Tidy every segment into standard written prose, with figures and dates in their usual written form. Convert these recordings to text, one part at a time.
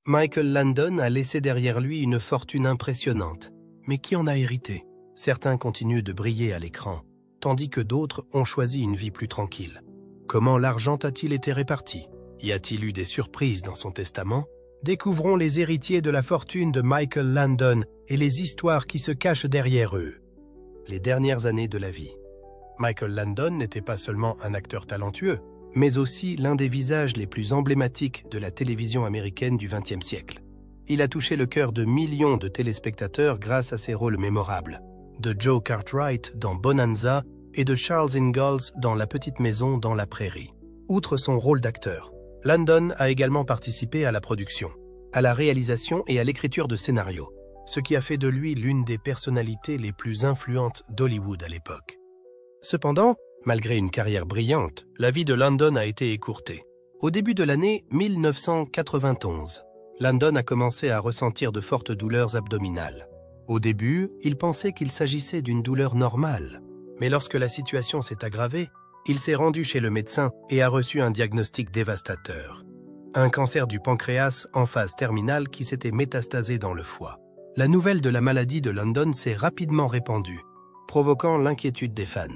Michael Landon a laissé derrière lui une fortune impressionnante. Mais qui en a hérité? Certains continuent de briller à l'écran, tandis que d'autres ont choisi une vie plus tranquille. Comment l'argent a-t-il été réparti? Y a-t-il eu des surprises dans son testament? Découvrons les héritiers de la fortune de Michael Landon et les histoires qui se cachent derrière eux. Les dernières années de la vie. Michael Landon n'était pas seulement un acteur talentueux, mais aussi l'un des visages les plus emblématiques de la télévision américaine du XXe siècle. Il a touché le cœur de millions de téléspectateurs grâce à ses rôles mémorables, de Joe Cartwright dans Bonanza et de Charles Ingalls dans La petite maison dans la prairie. Outre son rôle d'acteur, Landon a également participé à la production, à la réalisation et à l'écriture de scénarios, ce qui a fait de lui l'une des personnalités les plus influentes d'Hollywood à l'époque. Cependant, malgré une carrière brillante, la vie de Landon a été écourtée. Au début de l'année 1991, Landon a commencé à ressentir de fortes douleurs abdominales. Au début, il pensait qu'il s'agissait d'une douleur normale, mais lorsque la situation s'est aggravée, il s'est rendu chez le médecin et a reçu un diagnostic dévastateur. Un cancer du pancréas en phase terminale qui s'était métastasé dans le foie. La nouvelle de la maladie de Landon s'est rapidement répandue, provoquant l'inquiétude des fans.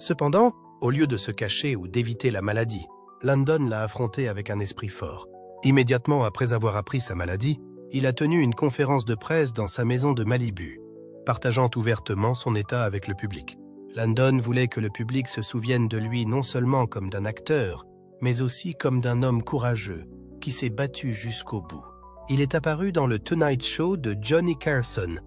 Cependant, au lieu de se cacher ou d'éviter la maladie, Landon l'a affrontée avec un esprit fort. Immédiatement après avoir appris sa maladie, il a tenu une conférence de presse dans sa maison de Malibu, partageant ouvertement son état avec le public. Landon voulait que le public se souvienne de lui non seulement comme d'un acteur, mais aussi comme d'un homme courageux, qui s'est battu jusqu'au bout. Il est apparu dans le Tonight Show de Johnny Carson,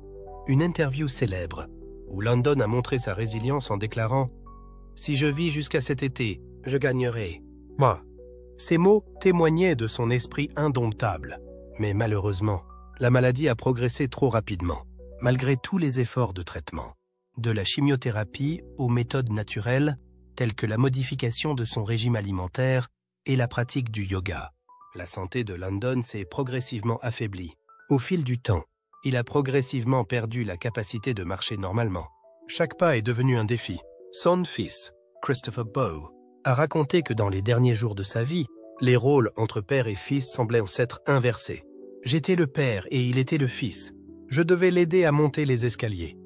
une interview célèbre, où Landon a montré sa résilience en déclarant « Si je vis jusqu'à cet été, je gagnerai. » Ces mots témoignaient de son esprit indomptable. Mais malheureusement, la maladie a progressé trop rapidement, malgré tous les efforts de traitement. De la chimiothérapie aux méthodes naturelles, telles que la modification de son régime alimentaire et la pratique du yoga. La santé de Landon s'est progressivement affaiblie. Au fil du temps, il a progressivement perdu la capacité de marcher normalement. Chaque pas est devenu un défi. Son fils, Christopher Bowe, a raconté que dans les derniers jours de sa vie, les rôles entre père et fils semblaient s'être inversés. « J'étais le père et il était le fils. Je devais l'aider à monter les escaliers. »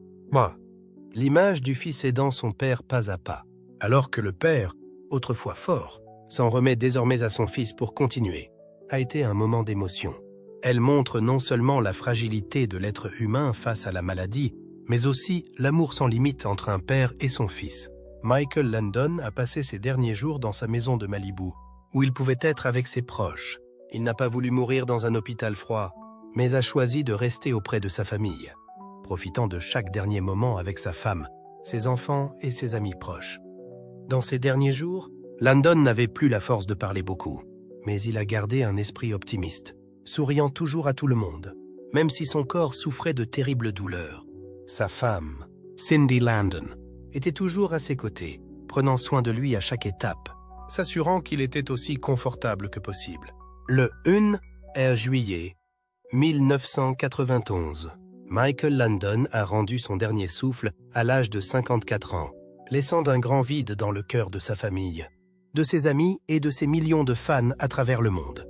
L'image du fils aidant son père pas à pas, alors que le père, autrefois fort, s'en remet désormais à son fils pour continuer, a été un moment d'émotion. Elle montre non seulement la fragilité de l'être humain face à la maladie, mais aussi l'amour sans limite entre un père et son fils. Michael Landon a passé ses derniers jours dans sa maison de Malibu, où il pouvait être avec ses proches. Il n'a pas voulu mourir dans un hôpital froid, mais a choisi de rester auprès de sa famille, profitant de chaque dernier moment avec sa femme, ses enfants et ses amis proches. Dans ces derniers jours, Landon n'avait plus la force de parler beaucoup, mais il a gardé un esprit optimiste, souriant toujours à tout le monde, même si son corps souffrait de terribles douleurs. Sa femme, Cindy Landon, était toujours à ses côtés, prenant soin de lui à chaque étape, s'assurant qu'il était aussi confortable que possible. Le 1 juillet 1991, Michael Landon a rendu son dernier souffle à l'âge de 54 ans, laissant un grand vide dans le cœur de sa famille, de ses amis et de ses millions de fans à travers le monde.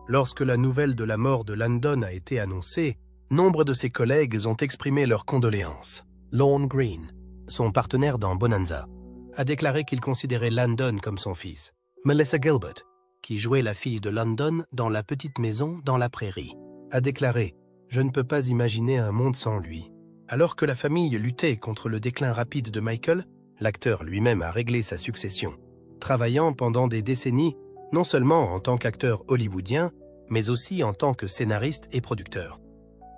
Lorsque la nouvelle de la mort de Landon a été annoncée, nombre de ses collègues ont exprimé leurs condoléances. Lorne Greene, son partenaire dans Bonanza, a déclaré qu'il considérait Landon comme son fils. Melissa Gilbert, qui jouait la fille de Landon dans La petite maison dans la prairie, a déclaré « Je ne peux pas imaginer un monde sans lui ». Alors que la famille luttait contre le déclin rapide de Michael, l'acteur lui-même a réglé sa succession, travaillant pendant des décennies non seulement en tant qu'acteur hollywoodien, mais aussi en tant que scénariste et producteur.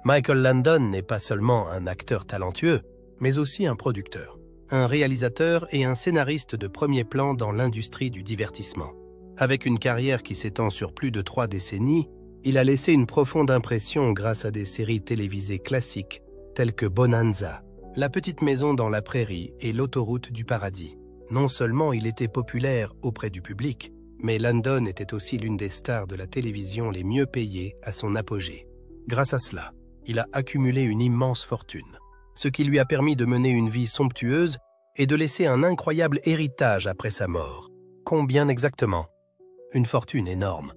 Michael Landon n'est pas seulement un acteur talentueux, mais aussi un producteur, un réalisateur et un scénariste de premier plan dans l'industrie du divertissement. Avec une carrière qui s'étend sur plus de 3 décennies, il a laissé une profonde impression grâce à des séries télévisées classiques telles que Bonanza, La petite maison dans la prairie et L'autoroute du paradis. Non seulement il était populaire auprès du public, mais Landon était aussi l'une des stars de la télévision les mieux payées à son apogée. Grâce à cela, il a accumulé une immense fortune, ce qui lui a permis de mener une vie somptueuse et de laisser un incroyable héritage après sa mort. Combien exactement? Une fortune énorme.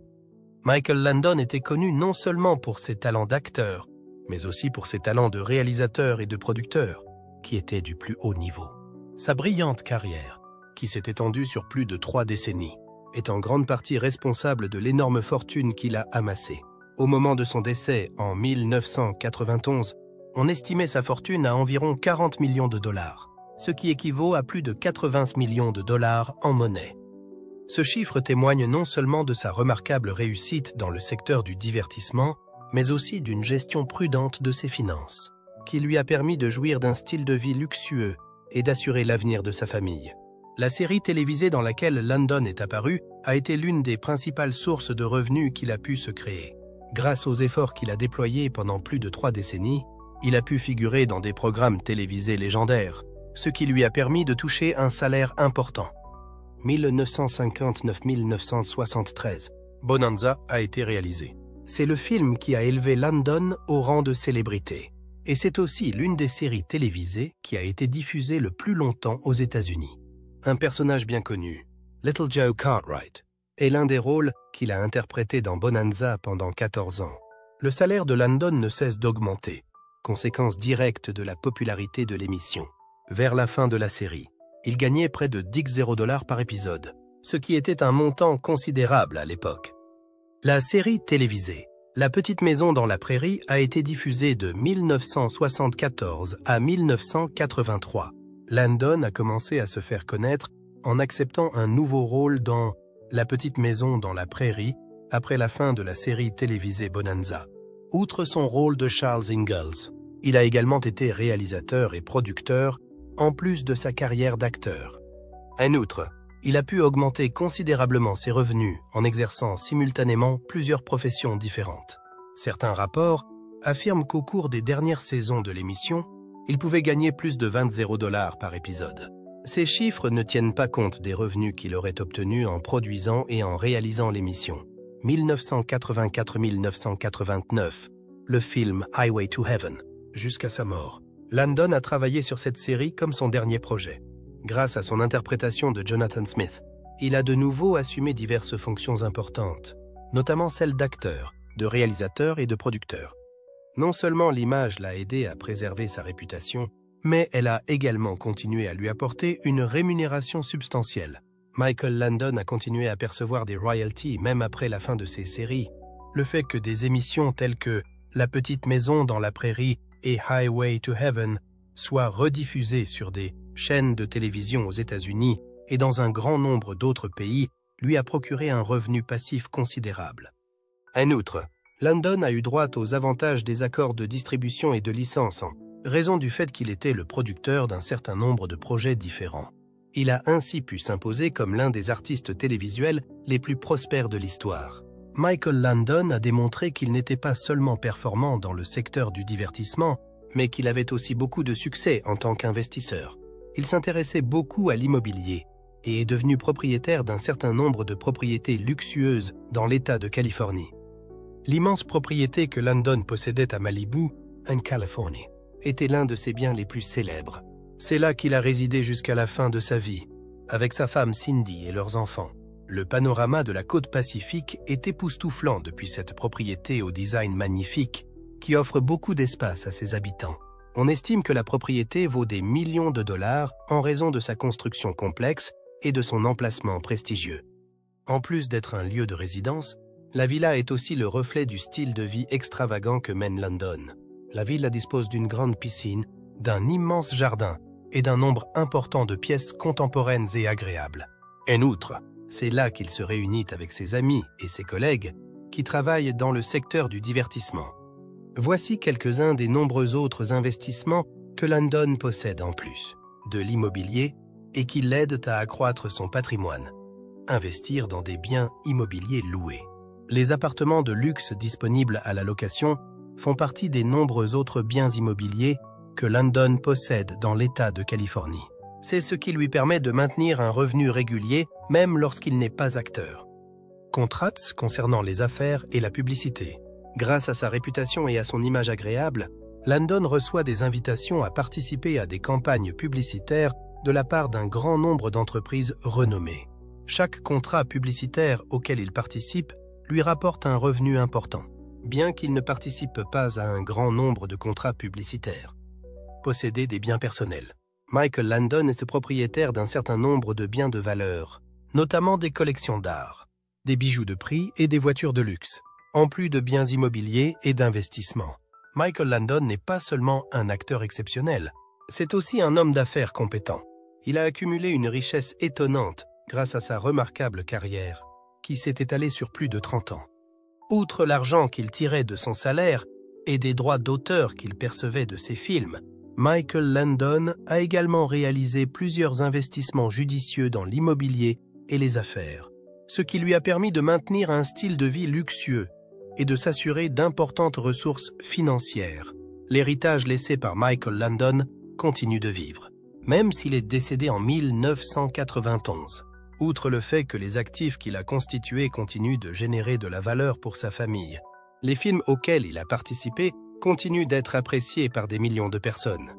Michael Landon était connu non seulement pour ses talents d'acteur, mais aussi pour ses talents de réalisateur et de producteur, qui étaient du plus haut niveau. Sa brillante carrière, qui s'est étendue sur plus de 3 décennies, est en grande partie responsable de l'énorme fortune qu'il a amassée. Au moment de son décès en 1991, on estimait sa fortune à environ 40 millions de dollars, ce qui équivaut à plus de 80 millions de dollars en monnaie. Ce chiffre témoigne non seulement de sa remarquable réussite dans le secteur du divertissement, mais aussi d'une gestion prudente de ses finances, qui lui a permis de jouir d'un style de vie luxueux et d'assurer l'avenir de sa famille. La série télévisée dans laquelle Landon est apparu a été l'une des principales sources de revenus qu'il a pu se créer. Grâce aux efforts qu'il a déployés pendant plus de 3 décennies, il a pu figurer dans des programmes télévisés légendaires, ce qui lui a permis de toucher un salaire important. 1959-1973, Bonanza a été réalisé. C'est le film qui a élevé Landon au rang de célébrité. Et c'est aussi l'une des séries télévisées qui a été diffusée le plus longtemps aux États-Unis. Un personnage bien connu, Little Joe Cartwright, est l'un des rôles qu'il a interprété dans Bonanza pendant 14 ans. Le salaire de Landon ne cesse d'augmenter, conséquence directe de la popularité de l'émission. Vers la fin de la série, il gagnait près de 10 $ par épisode, ce qui était un montant considérable à l'époque. La série télévisée La Petite Maison dans la Prairie a été diffusée de 1974 à 1983. Landon a commencé à se faire connaître en acceptant un nouveau rôle dans La Petite Maison dans la Prairie après la fin de la série télévisée Bonanza. Outre son rôle de Charles Ingalls, il a également été réalisateur et producteur en plus de sa carrière d'acteur. En outre, il a pu augmenter considérablement ses revenus en exerçant simultanément plusieurs professions différentes. Certains rapports affirment qu'au cours des dernières saisons de l'émission, il pouvait gagner plus de 20 $ par épisode. Ces chiffres ne tiennent pas compte des revenus qu'il aurait obtenus en produisant et en réalisant l'émission. 1984-1989, le film Highway to Heaven, jusqu'à sa mort. Landon a travaillé sur cette série comme son dernier projet. Grâce à son interprétation de Jonathan Smith, il a de nouveau assumé diverses fonctions importantes, notamment celles d'acteur, de réalisateur et de producteur. Non seulement l'image l'a aidé à préserver sa réputation, mais elle a également continué à lui apporter une rémunération substantielle. Michael Landon a continué à percevoir des royalties même après la fin de ses séries. Le fait que des émissions telles que La Petite Maison dans la Prairie et Highway to Heaven soient rediffusées sur des chaînes de télévision aux États-Unis et dans un grand nombre d'autres pays lui a procuré un revenu passif considérable. En outre, Landon a eu droit aux avantages des accords de distribution et de licence en raison du fait qu'il était le producteur d'un certain nombre de projets différents. Il a ainsi pu s'imposer comme l'un des artistes télévisuels les plus prospères de l'histoire. Michael Landon a démontré qu'il n'était pas seulement performant dans le secteur du divertissement, mais qu'il avait aussi beaucoup de succès en tant qu'investisseur. Il s'intéressait beaucoup à l'immobilier et est devenu propriétaire d'un certain nombre de propriétés luxueuses dans l'État de Californie. L'immense propriété que Landon possédait à Malibu, en Californie, était l'un de ses biens les plus célèbres. C'est là qu'il a résidé jusqu'à la fin de sa vie, avec sa femme Cindy et leurs enfants. Le panorama de la côte Pacifique est époustouflant depuis cette propriété au design magnifique, qui offre beaucoup d'espace à ses habitants. On estime que la propriété vaut des millions de dollars en raison de sa construction complexe et de son emplacement prestigieux. En plus d'être un lieu de résidence, la villa est aussi le reflet du style de vie extravagant que mène Landon. La villa dispose d'une grande piscine, d'un immense jardin et d'un nombre important de pièces contemporaines et agréables. En outre, c'est là qu'il se réunit avec ses amis et ses collègues qui travaillent dans le secteur du divertissement. Voici quelques-uns des nombreux autres investissements que Landon possède en plus de l'immobilier et qui l'aident à accroître son patrimoine. Investir dans des biens immobiliers loués. Les appartements de luxe disponibles à la location font partie des nombreux autres biens immobiliers que Landon possède dans l'État de Californie. C'est ce qui lui permet de maintenir un revenu régulier même lorsqu'il n'est pas acteur. Contrats concernant les affaires et la publicité. Grâce à sa réputation et à son image agréable, Landon reçoit des invitations à participer à des campagnes publicitaires de la part d'un grand nombre d'entreprises renommées. Chaque contrat publicitaire auquel il participe lui rapporte un revenu important, bien qu'il ne participe pas à un grand nombre de contrats publicitaires. Posséder des biens personnels. Michael Landon est propriétaire d'un certain nombre de biens de valeur, notamment des collections d'art, des bijoux de prix et des voitures de luxe, en plus de biens immobiliers et d'investissements. Michael Landon n'est pas seulement un acteur exceptionnel, c'est aussi un homme d'affaires compétent. Il a accumulé une richesse étonnante grâce à sa remarquable carrière, qui s'est étalée sur plus de 30 ans. Outre l'argent qu'il tirait de son salaire et des droits d'auteur qu'il percevait de ses films, Michael Landon a également réalisé plusieurs investissements judicieux dans l'immobilier et les affaires, ce qui lui a permis de maintenir un style de vie luxueux et de s'assurer d'importantes ressources financières. L'héritage laissé par Michael Landon continue de vivre, même s'il est décédé en 1991. Outre le fait que les actifs qu'il a constitués continuent de générer de la valeur pour sa famille, les films auxquels il a participé continuent d'être appréciés par des millions de personnes.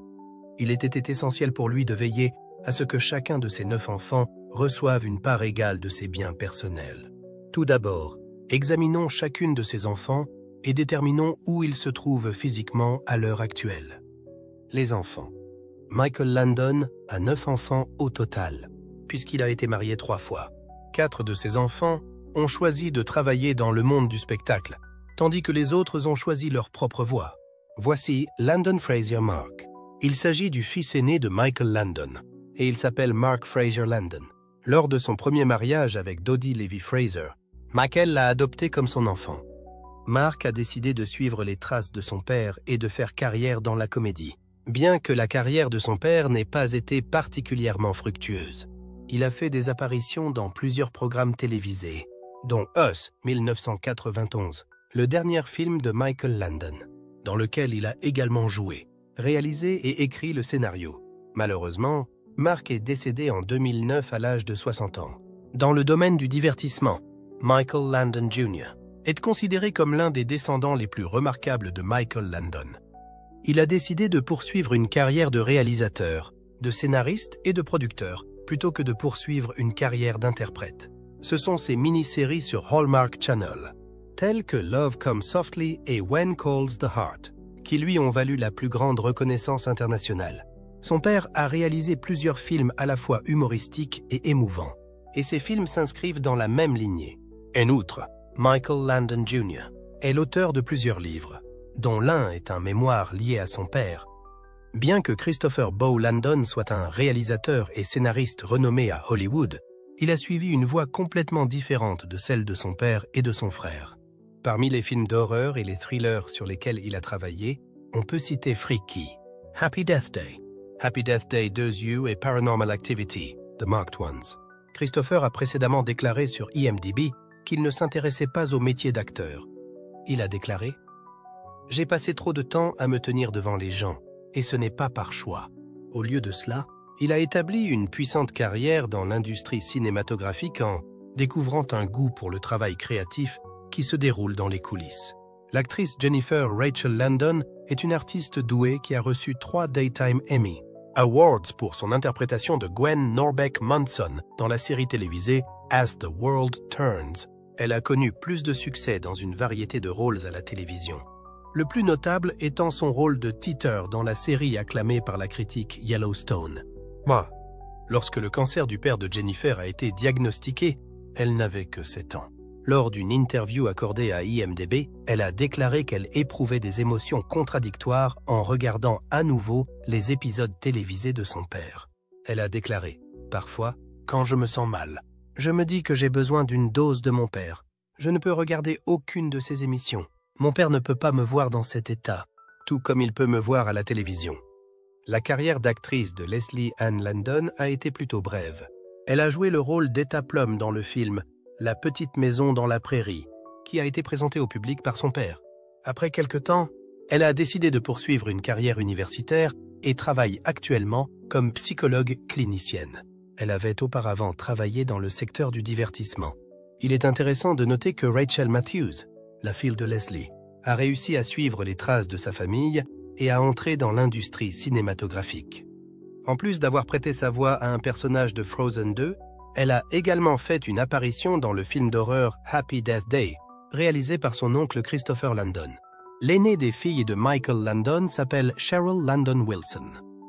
Il était essentiel pour lui de veiller à ce que chacun de ses 9 enfants reçoive une part égale de ses biens personnels. Tout d'abord, examinons chacune de ses enfants et déterminons où ils se trouvent physiquement à l'heure actuelle. Les enfants. Michael Landon a 9 enfants au total, puisqu'il a été marié 3 fois. 4 de ses enfants ont choisi de travailler dans le monde du spectacle, tandis que les autres ont choisi leur propre voie. Voici Landon Fraser Mark. Il s'agit du fils aîné de Michael Landon, et il s'appelle Mark Fraser Landon. Lors de son premier mariage avec Dodie Levy Fraser, Michael l'a adopté comme son enfant. Mark a décidé de suivre les traces de son père et de faire carrière dans la comédie, bien que la carrière de son père n'ait pas été particulièrement fructueuse. Il a fait des apparitions dans plusieurs programmes télévisés, dont Us, 1991, le dernier film de Michael Landon, dans lequel il a également joué, réalisé et écrit le scénario. Malheureusement, Mark est décédé en 2009 à l'âge de 60 ans. Dans le domaine du divertissement, Michael Landon Jr. est considéré comme l'un des descendants les plus remarquables de Michael Landon. Il a décidé de poursuivre une carrière de réalisateur, de scénariste et de producteur, plutôt que de poursuivre une carrière d'interprète. Ce sont ses mini-séries sur Hallmark Channel, telles que Love Comes Softly et When Calls the Heart, qui lui ont valu la plus grande reconnaissance internationale. Son père a réalisé plusieurs films à la fois humoristiques et émouvants, et ces films s'inscrivent dans la même lignée. En outre, Michael Landon Jr. est l'auteur de plusieurs livres, dont l'un est un mémoire lié à son père. Bien que Christopher Bow Landon soit un réalisateur et scénariste renommé à Hollywood, il a suivi une voie complètement différente de celle de son père et de son frère. Parmi les films d'horreur et les thrillers sur lesquels il a travaillé, on peut citer Freaky, Happy Death Day 2U et Paranormal Activity, The Marked Ones. Christopher a précédemment déclaré sur IMDb qu'il ne s'intéressait pas au métier d'acteur. Il a déclaré « J'ai passé trop de temps à me tenir devant les gens, et ce n'est pas par choix. » Au lieu de cela, il a établi une puissante carrière dans l'industrie cinématographique en découvrant un goût pour le travail créatif qui se déroule dans les coulisses. L'actrice Jennifer Rachel Landon est une artiste douée qui a reçu 3 Daytime Emmy Awards pour son interprétation de Gwen Norbeck Munson dans la série télévisée As the World Turns. Elle a connu plus de succès dans une variété de rôles à la télévision. Le plus notable étant son rôle de Teeter dans la série acclamée par la critique Yellowstone. Lorsque le cancer du père de Jennifer a été diagnostiqué, elle n'avait que 7 ans. Lors d'une interview accordée à IMDb, elle a déclaré qu'elle éprouvait des émotions contradictoires en regardant à nouveau les épisodes télévisés de son père. Elle a déclaré « Parfois, quand je me sens mal, je me dis que j'ai besoin d'une dose de mon père. Je ne peux regarder aucune de ses émissions. Mon père ne peut pas me voir dans cet état, tout comme il peut me voir à la télévision. » La carrière d'actrice de Leslie Ann Landon a été plutôt brève. Elle a joué le rôle d'Etta Plum dans le film La petite maison dans la prairie, qui a été présenté au public par son père. Après quelque temps, elle a décidé de poursuivre une carrière universitaire et travaille actuellement comme psychologue clinicienne. Elle avait auparavant travaillé dans le secteur du divertissement. Il est intéressant de noter que Rachel Matthews, la fille de Leslie, a réussi à suivre les traces de sa famille et à entrer dans l'industrie cinématographique. En plus d'avoir prêté sa voix à un personnage de Frozen 2, elle a également fait une apparition dans le film d'horreur Happy Death Day, réalisé par son oncle Christopher Landon. L'aînée des filles de Michael Landon s'appelle Cheryl Landon Wilson.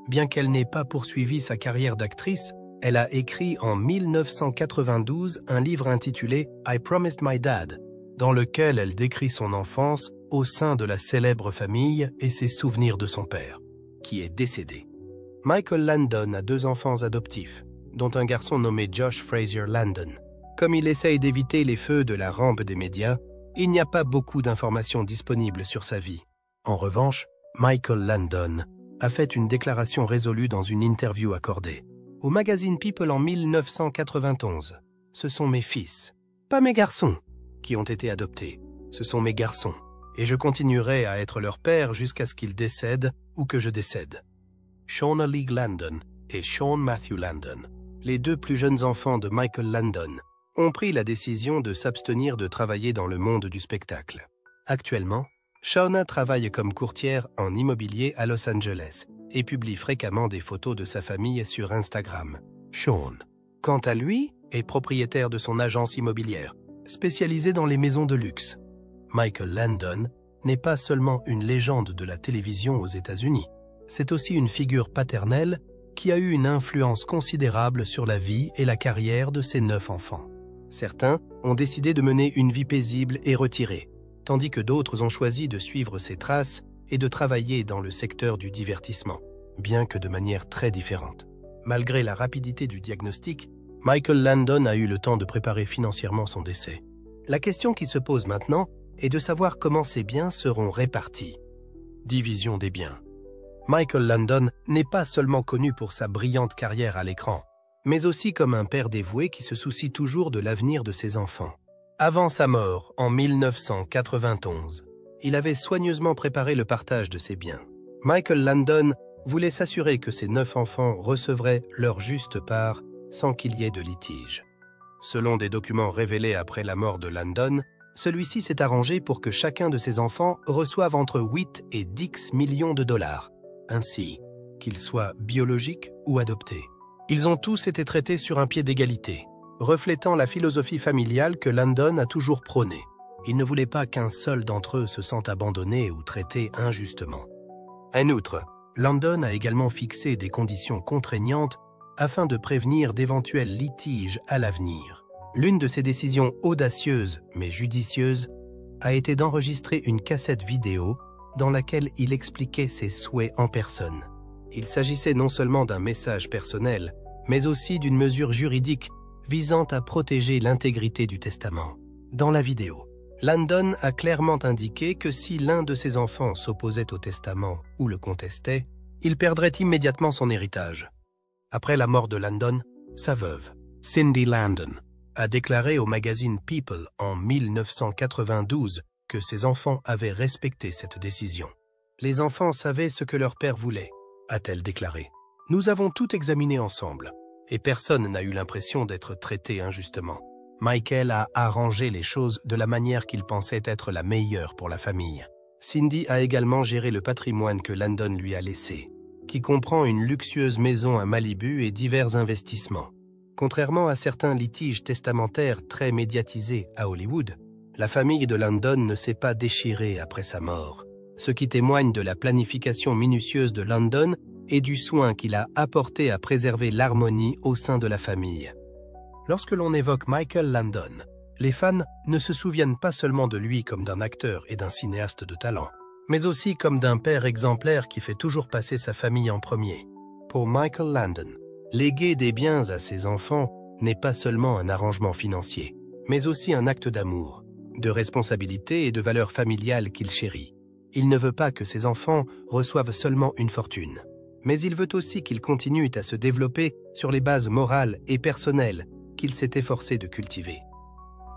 Bien qu'elle n'ait pas poursuivi sa carrière d'actrice, elle a écrit en 1992 un livre intitulé « I Promised My Dad », dans lequel elle décrit son enfance au sein de la célèbre famille et ses souvenirs de son père, qui est décédé. Michael Landon a 2 enfants adoptifs, dont un garçon nommé Josh Frazier Landon. Comme il essaye d'éviter les feux de la rampe des médias, il n'y a pas beaucoup d'informations disponibles sur sa vie. En revanche, Michael Landon a fait une déclaration résolue dans une interview accordée. Au magazine People en 1991, ce sont mes fils, pas mes garçons, qui ont été adoptés. Ce sont mes garçons, et je continuerai à être leur père jusqu'à ce qu'ils décèdent ou que je décède. Shauna Leigh Landon et Sean Matthew Landon, les 2 plus jeunes enfants de Michael Landon, ont pris la décision de s'abstenir de travailler dans le monde du spectacle. Actuellement, Shauna travaille comme courtière en immobilier à Los Angeles et publie fréquemment des photos de sa famille sur Instagram. Sean, quant à lui, est propriétaire de son agence immobilière, spécialisée dans les maisons de luxe. Michael Landon n'est pas seulement une légende de la télévision aux États-Unis, c'est aussi une figure paternelle qui a eu une influence considérable sur la vie et la carrière de ses 9 enfants. Certains ont décidé de mener une vie paisible et retirée, tandis que d'autres ont choisi de suivre ses traces et de travailler dans le secteur du divertissement, bien que de manière très différente. Malgré la rapidité du diagnostic, Michael Landon a eu le temps de préparer financièrement son décès. La question qui se pose maintenant est de savoir comment ces biens seront répartis. Division des biens. Michael Landon n'est pas seulement connu pour sa brillante carrière à l'écran, mais aussi comme un père dévoué qui se soucie toujours de l'avenir de ses enfants. Avant sa mort, en 1991, il avait soigneusement préparé le partage de ses biens. Michael Landon voulait s'assurer que ses 9 enfants recevraient leur juste part sans qu'il y ait de litige. Selon des documents révélés après la mort de Landon, celui-ci s'est arrangé pour que chacun de ses enfants reçoive entre 8 et 10 millions de dollars, ainsi qu'ils soient biologiques ou adoptés. Ils ont tous été traités sur un pied d'égalité, reflétant la philosophie familiale que Landon a toujours prônée. Il ne voulait pas qu'un seul d'entre eux se sente abandonné ou traité injustement. En outre, Landon a également fixé des conditions contraignantes afin de prévenir d'éventuels litiges à l'avenir. L'une de ses décisions audacieuses mais judicieuses a été d'enregistrer une cassette vidéo dans laquelle il expliquait ses souhaits en personne. Il s'agissait non seulement d'un message personnel, mais aussi d'une mesure juridique visant à protéger l'intégrité du testament. Dans la vidéo, Landon a clairement indiqué que si l'un de ses enfants s'opposait au testament ou le contestait, il perdrait immédiatement son héritage. Après la mort de Landon, sa veuve, Cindy Landon, a déclaré au magazine People en 1992 que ses enfants avaient respecté cette décision. « Les enfants savaient ce que leur père voulait », a-t-elle déclaré. « Nous avons tout examiné ensemble, et personne n'a eu l'impression d'être traité injustement. Michael a arrangé les choses de la manière qu'il pensait être la meilleure pour la famille. Cindy a également géré le patrimoine que Landon lui a laissé, qui comprend une luxueuse maison à Malibu et divers investissements. Contrairement à certains litiges testamentaires très médiatisés à Hollywood, la famille de Landon ne s'est pas déchirée après sa mort, ce qui témoigne de la planification minutieuse de Landon et du soin qu'il a apporté à préserver l'harmonie au sein de la famille. Lorsque l'on évoque Michael Landon, les fans ne se souviennent pas seulement de lui comme d'un acteur et d'un cinéaste de talent, mais aussi comme d'un père exemplaire qui fait toujours passer sa famille en premier. Pour Michael Landon, léguer des biens à ses enfants n'est pas seulement un arrangement financier, mais aussi un acte d'amour, de responsabilité et de valeurs familiales qu'il chérit. Il ne veut pas que ses enfants reçoivent seulement une fortune, mais il veut aussi qu'ils continuent à se développer sur les bases morales et personnelles qu'il s'est efforcé de cultiver.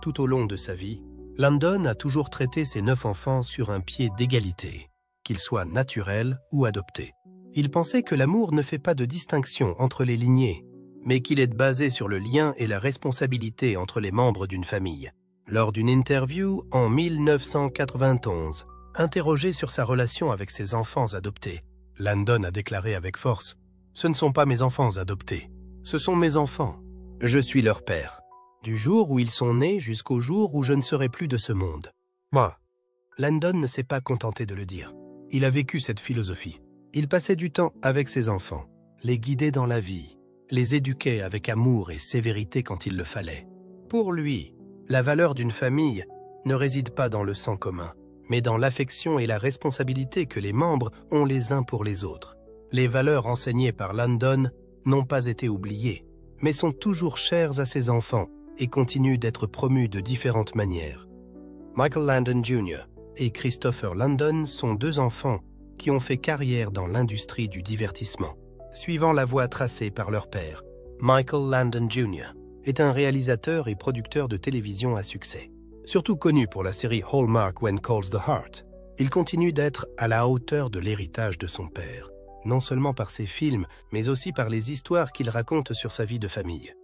Tout au long de sa vie, Landon a toujours traité ses 9 enfants sur un pied d'égalité, qu'ils soient naturels ou adoptés. Il pensait que l'amour ne fait pas de distinction entre les lignées, mais qu'il est basé sur le lien et la responsabilité entre les membres d'une famille. Lors d'une interview en 1991, interrogé sur sa relation avec ses enfants adoptés, Landon a déclaré avec force « Ce ne sont pas mes enfants adoptés, ce sont mes enfants. Je suis leur père. Du jour où ils sont nés jusqu'au jour où je ne serai plus de ce monde. Moi. Landon ne s'est pas contenté de le dire. Il a vécu cette philosophie. Il passait du temps avec ses enfants, les guidait dans la vie, les éduquait avec amour et sévérité quand il le fallait. Pour lui, la valeur d'une famille ne réside pas dans le sang commun, mais dans l'affection et la responsabilité que les membres ont les uns pour les autres. Les valeurs enseignées par Landon n'ont pas été oubliées, mais sont toujours chères à ses enfants et continuent d'être promues de différentes manières. Michael Landon Jr. et Christopher Landon sont deux enfants qui ont fait carrière dans l'industrie du divertissement, suivant la voie tracée par leur père. Michael Landon Jr. est un réalisateur et producteur de télévision à succès. Surtout connu pour la série Hallmark When Calls the Heart, il continue d'être à la hauteur de l'héritage de son père, non seulement par ses films, mais aussi par les histoires qu'il raconte sur sa vie de famille.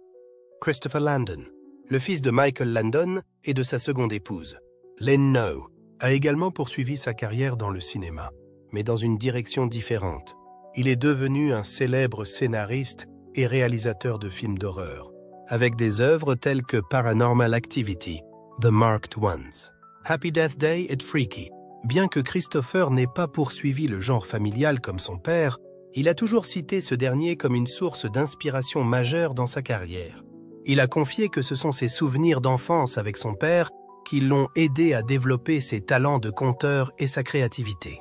Christopher Landon, le fils de Michael Landon et de sa seconde épouse, Lynn No, a également poursuivi sa carrière dans le cinéma, mais dans une direction différente. Il est devenu un célèbre scénariste et réalisateur de films d'horreur, avec des œuvres telles que Paranormal Activity, The Marked Ones, Happy Death Day et Freaky. Bien que Christopher n'ait pas poursuivi le genre familial comme son père, il a toujours cité ce dernier comme une source d'inspiration majeure dans sa carrière. Il a confié que ce sont ses souvenirs d'enfance avec son père qui l'ont aidé à développer ses talents de conteur et sa créativité.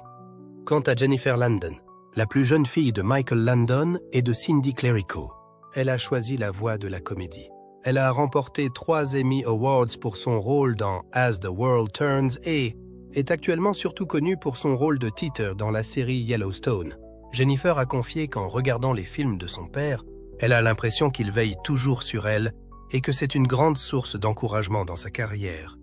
Quant à Jennifer Landon, la plus jeune fille de Michael Landon et de Cindy Clerico, elle a choisi la voie de la comédie. Elle a remporté 3 Emmy Awards pour son rôle dans As the World Turns et est actuellement surtout connue pour son rôle de Teeter dans la série Yellowstone. Jennifer a confié qu'en regardant les films de son père, elle a l'impression qu'il veille toujours sur elle et que c'est une grande source d'encouragement dans sa carrière.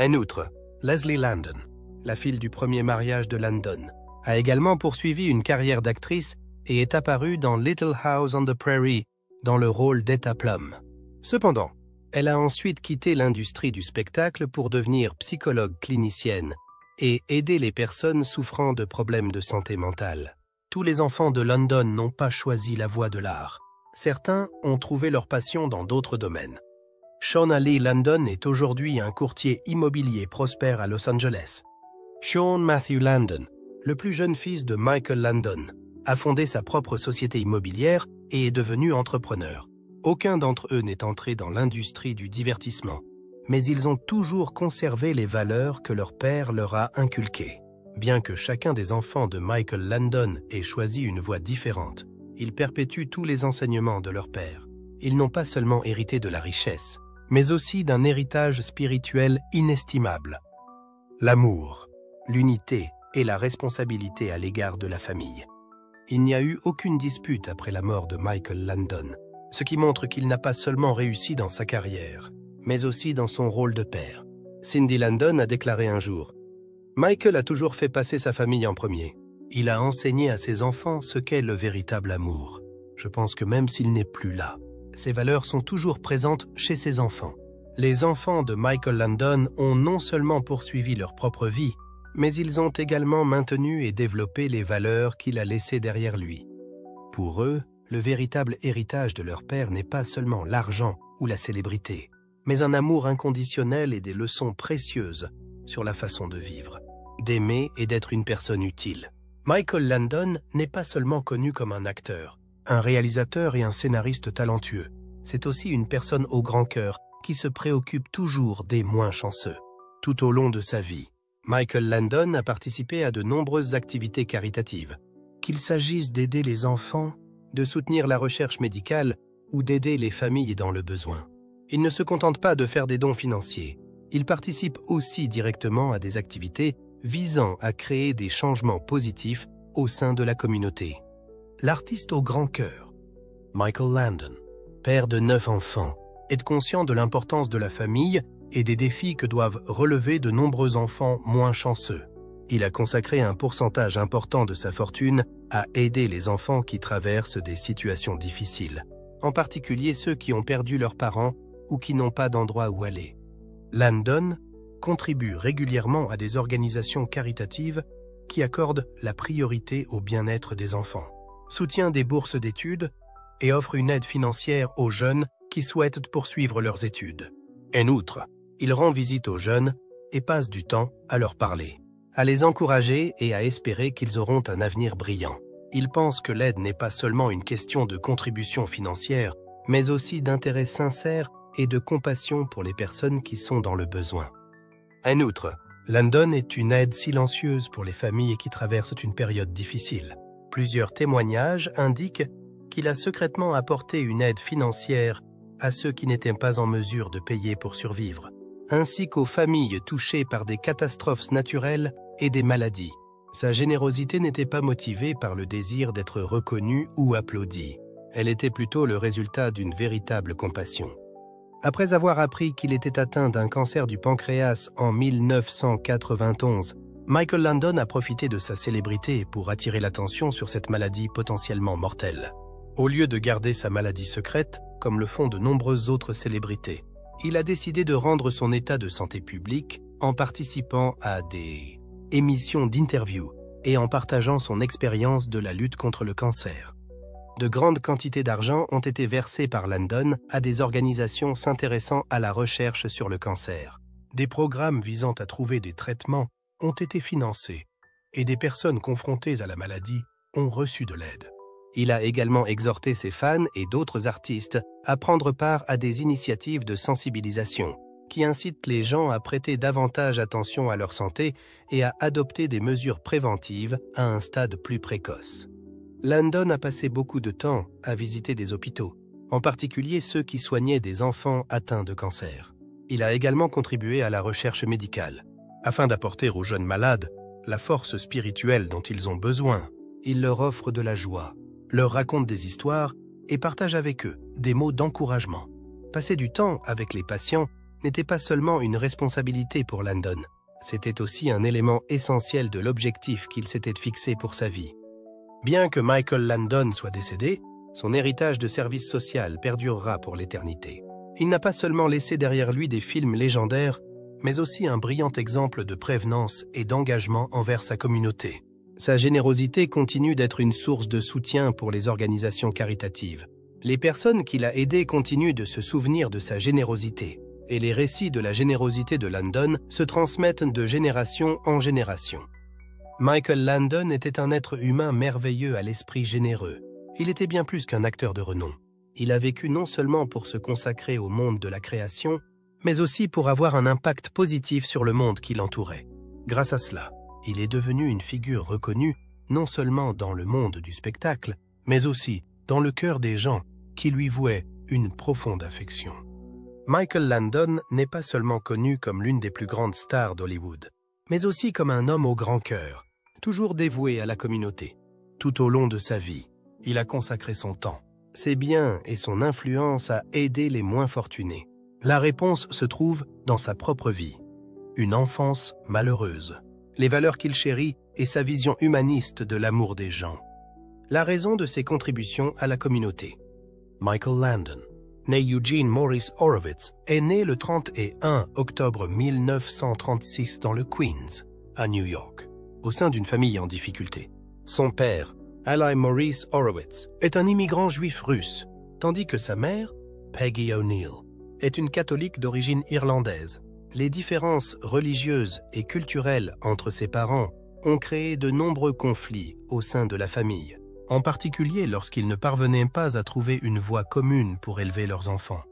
En outre, Leslie Landon, la fille du premier mariage de Landon, a également poursuivi une carrière d'actrice et est apparue dans Little House on the Prairie dans le rôle d'Etta Plum. Cependant, elle a ensuite quitté l'industrie du spectacle pour devenir psychologue clinicienne et aider les personnes souffrant de problèmes de santé mentale. Tous les enfants de Landon n'ont pas choisi la voie de l'art. Certains ont trouvé leur passion dans d'autres domaines. Shauna Lee Landon est aujourd'hui un courtier immobilier prospère à Los Angeles. Sean Matthew Landon, le plus jeune fils de Michael Landon, a fondé sa propre société immobilière et est devenu entrepreneur. Aucun d'entre eux n'est entré dans l'industrie du divertissement, mais ils ont toujours conservé les valeurs que leur père leur a inculquées. Bien que chacun des enfants de Michael Landon ait choisi une voie différente, ils perpétuent tous les enseignements de leur père. Ils n'ont pas seulement hérité de la richesse, mais aussi d'un héritage spirituel inestimable. L'amour, l'unité et la responsabilité à l'égard de la famille. Il n'y a eu aucune dispute après la mort de Michael Landon, ce qui montre qu'il n'a pas seulement réussi dans sa carrière, mais aussi dans son rôle de père. Cindy Landon a déclaré un jour « Michael a toujours fait passer sa famille en premier. Il a enseigné à ses enfants ce qu'est le véritable amour. Je pense que même s'il n'est plus là, ces valeurs sont toujours présentes chez ses enfants. » Les enfants de Michael Landon ont non seulement poursuivi leur propre vie, mais ils ont également maintenu et développé les valeurs qu'il a laissées derrière lui. Pour eux, le véritable héritage de leur père n'est pas seulement l'argent ou la célébrité, mais un amour inconditionnel et des leçons précieuses sur la façon de vivre, d'aimer et d'être une personne utile. Michael Landon n'est pas seulement connu comme un acteur, un réalisateur et un scénariste talentueux. C'est aussi une personne au grand cœur qui se préoccupe toujours des moins chanceux. Tout au long de sa vie, Michael Landon a participé à de nombreuses activités caritatives. Qu'il s'agisse d'aider les enfants, de soutenir la recherche médicale ou d'aider les familles dans le besoin. Il ne se contente pas de faire des dons financiers. Il participe aussi directement à des activités visant à créer des changements positifs au sein de la communauté. L'artiste au grand cœur, Michael Landon, père de 9 enfants, est conscient de l'importance de la famille et des défis que doivent relever de nombreux enfants moins chanceux. Il a consacré un pourcentage important de sa fortune à aider les enfants qui traversent des situations difficiles, en particulier ceux qui ont perdu leurs parents ou qui n'ont pas d'endroit où aller. Landon contribue régulièrement à des organisations caritatives qui accordent la priorité au bien-être des enfants, soutient des bourses d'études et offre une aide financière aux jeunes qui souhaitent poursuivre leurs études. En outre, il rend visite aux jeunes et passe du temps à leur parler, à les encourager et à espérer qu'ils auront un avenir brillant. Il pense que l'aide n'est pas seulement une question de contribution financière, mais aussi d'intérêt sincère et de compassion pour les personnes qui sont dans le besoin. En outre, Landon est une aide silencieuse pour les familles qui traversent une période difficile. Plusieurs témoignages indiquent qu'il a secrètement apporté une aide financière à ceux qui n'étaient pas en mesure de payer pour survivre, ainsi qu'aux familles touchées par des catastrophes naturelles et des maladies. Sa générosité n'était pas motivée par le désir d'être reconnu ou applaudi. Elle était plutôt le résultat d'une véritable compassion. Après avoir appris qu'il était atteint d'un cancer du pancréas en 1991, Michael Landon a profité de sa célébrité pour attirer l'attention sur cette maladie potentiellement mortelle. Au lieu de garder sa maladie secrète, comme le font de nombreuses autres célébrités, il a décidé de rendre son état de santé public en participant à des émissions d'interviews et en partageant son expérience de la lutte contre le cancer. De grandes quantités d'argent ont été versées par Landon à des organisations s'intéressant à la recherche sur le cancer. Des programmes visant à trouver des traitements ont été financés et des personnes confrontées à la maladie ont reçu de l'aide. Il a également exhorté ses fans et d'autres artistes à prendre part à des initiatives de sensibilisation qui incitent les gens à prêter davantage attention à leur santé et à adopter des mesures préventives à un stade plus précoce. Landon a passé beaucoup de temps à visiter des hôpitaux, en particulier ceux qui soignaient des enfants atteints de cancer. Il a également contribué à la recherche médicale, afin d'apporter aux jeunes malades la force spirituelle dont ils ont besoin. Il leur offre de la joie, leur raconte des histoires et partage avec eux des mots d'encouragement. Passer du temps avec les patients n'était pas seulement une responsabilité pour Landon, c'était aussi un élément essentiel de l'objectif qu'il s'était fixé pour sa vie. Bien que Michael Landon soit décédé, son héritage de service social perdurera pour l'éternité. Il n'a pas seulement laissé derrière lui des films légendaires, mais aussi un brillant exemple de prévenance et d'engagement envers sa communauté. Sa générosité continue d'être une source de soutien pour les organisations caritatives. Les personnes qu'il a aidées continuent de se souvenir de sa générosité, et les récits de la générosité de Landon se transmettent de génération en génération. Michael Landon était un être humain merveilleux à l'esprit généreux. Il était bien plus qu'un acteur de renom. Il a vécu non seulement pour se consacrer au monde de la création, mais aussi pour avoir un impact positif sur le monde qui l'entourait. Grâce à cela, il est devenu une figure reconnue non seulement dans le monde du spectacle, mais aussi dans le cœur des gens qui lui vouaient une profonde affection. Michael Landon n'est pas seulement connu comme l'une des plus grandes stars d'Hollywood, mais aussi comme un homme au grand cœur, toujours dévoué à la communauté. Tout au long de sa vie, il a consacré son temps, ses biens et son influence à aider les moins fortunés. La réponse se trouve dans sa propre vie. Une enfance malheureuse, les valeurs qu'il chérit et sa vision humaniste de l'amour des gens. La raison de ses contributions à la communauté. Michael Landon, né Eugene Morris Horowitz, est né le 31 octobre 1936 dans le Queens, à New York, au sein d'une famille en difficulté. Son père, Eli Maurice Horowitz, est un immigrant juif russe, tandis que sa mère, Peggy O'Neill, est une catholique d'origine irlandaise. Les différences religieuses et culturelles entre ses parents ont créé de nombreux conflits au sein de la famille, en particulier lorsqu'ils ne parvenaient pas à trouver une voie commune pour élever leurs enfants.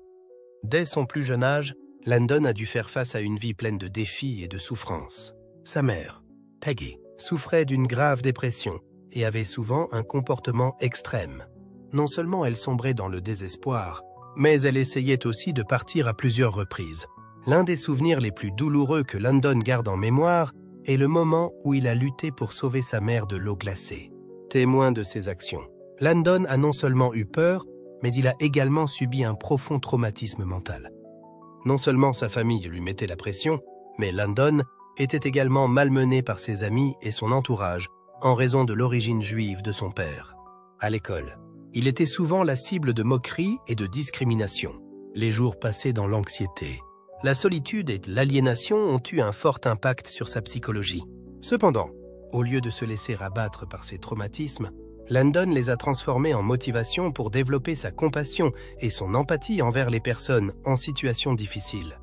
Dès son plus jeune âge, Landon a dû faire face à une vie pleine de défis et de souffrances. Sa mère, Peggy, souffrait d'une grave dépression et avait souvent un comportement extrême. Non seulement elle sombrait dans le désespoir, mais elle essayait aussi de partir à plusieurs reprises. L'un des souvenirs les plus douloureux que Landon garde en mémoire est le moment où il a lutté pour sauver sa mère de l'eau glacée. Témoin de ses actions, Landon a non seulement eu peur, mais il a également subi un profond traumatisme mental. Non seulement sa famille lui mettait la pression, mais Landon était également malmené par ses amis et son entourage en raison de l'origine juive de son père. À l'école, il était souvent la cible de moqueries et de discrimination. Les jours passés dans l'anxiété, la solitude et l'aliénation ont eu un fort impact sur sa psychologie. Cependant, au lieu de se laisser abattre par ces traumatismes, Landon les a transformés en motivation pour développer sa compassion et son empathie envers les personnes en situation difficile.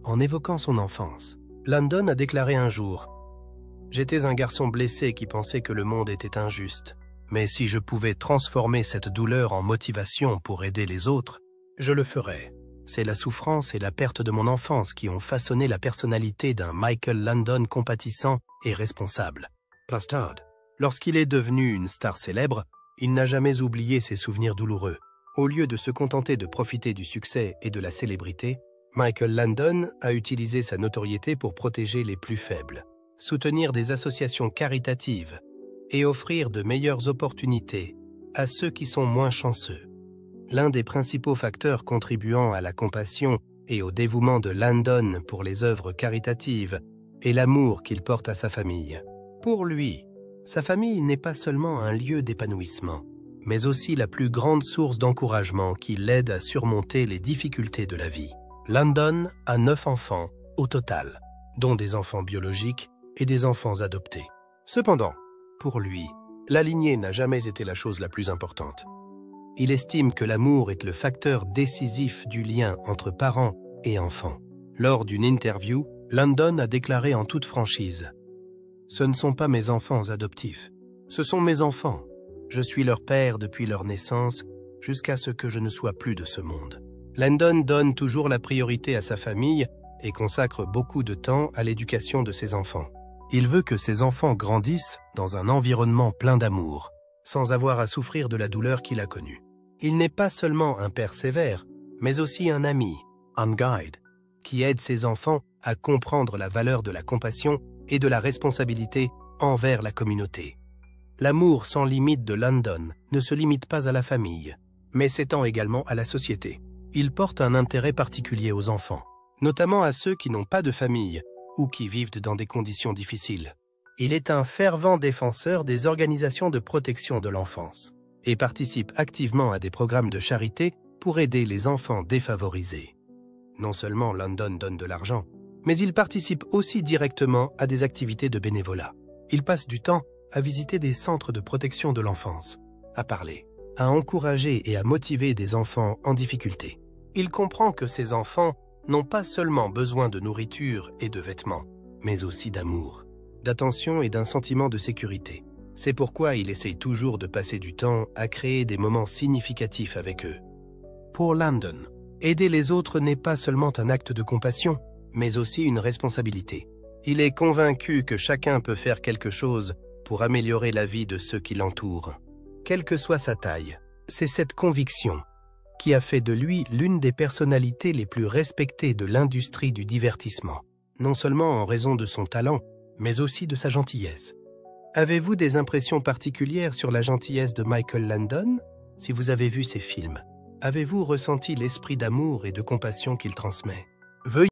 En évoquant son enfance, Landon a déclaré un jour « J'étais un garçon blessé qui pensait que le monde était injuste. Mais si je pouvais transformer cette douleur en motivation pour aider les autres, je le ferais. C'est la souffrance et la perte de mon enfance qui ont façonné la personnalité d'un Michael Landon compatissant et responsable. » Plus tard, lorsqu'il est devenu une star célèbre, il n'a jamais oublié ses souvenirs douloureux. Au lieu de se contenter de profiter du succès et de la célébrité, Michael Landon a utilisé sa notoriété pour protéger les plus faibles, soutenir des associations caritatives et offrir de meilleures opportunités à ceux qui sont moins chanceux. L'un des principaux facteurs contribuant à la compassion et au dévouement de Landon pour les œuvres caritatives est l'amour qu'il porte à sa famille. Pour lui, sa famille n'est pas seulement un lieu d'épanouissement, mais aussi la plus grande source d'encouragement qui l'aide à surmonter les difficultés de la vie. Landon a 9 enfants au total, dont des enfants biologiques et des enfants adoptés. Cependant, pour lui, la lignée n'a jamais été la chose la plus importante. Il estime que l'amour est le facteur décisif du lien entre parents et enfants. Lors d'une interview, Landon a déclaré en toute franchise « Ce ne sont pas mes enfants adoptifs, ce sont mes enfants. Je suis leur père depuis leur naissance jusqu'à ce que je ne sois plus de ce monde. » Landon donne toujours la priorité à sa famille et consacre beaucoup de temps à l'éducation de ses enfants. Il veut que ses enfants grandissent dans un environnement plein d'amour, sans avoir à souffrir de la douleur qu'il a connue. Il n'est pas seulement un père sévère, mais aussi un ami, un guide, qui aide ses enfants à comprendre la valeur de la compassion et de la responsabilité envers la communauté. L'amour sans limite de Landon ne se limite pas à la famille, mais s'étend également à la société. Il porte un intérêt particulier aux enfants, notamment à ceux qui n'ont pas de famille ou qui vivent dans des conditions difficiles. Il est un fervent défenseur des organisations de protection de l'enfance et participe activement à des programmes de charité pour aider les enfants défavorisés. Non seulement Landon donne de l'argent, mais il participe aussi directement à des activités de bénévolat. Il passe du temps à visiter des centres de protection de l'enfance, à parler, à encourager et à motiver des enfants en difficulté. Il comprend que ces enfants n'ont pas seulement besoin de nourriture et de vêtements, mais aussi d'amour, d'attention et d'un sentiment de sécurité. C'est pourquoi il essaye toujours de passer du temps à créer des moments significatifs avec eux. Pour Landon, aider les autres n'est pas seulement un acte de compassion, mais aussi une responsabilité. Il est convaincu que chacun peut faire quelque chose pour améliorer la vie de ceux qui l'entourent. Quelle que soit sa taille, c'est cette conviction qui a fait de lui l'une des personnalités les plus respectées de l'industrie du divertissement, non seulement en raison de son talent, mais aussi de sa gentillesse. Avez-vous des impressions particulières sur la gentillesse de Michael Landon? Si vous avez vu ses films, avez-vous ressenti l'esprit d'amour et de compassion qu'il transmet? Veuillez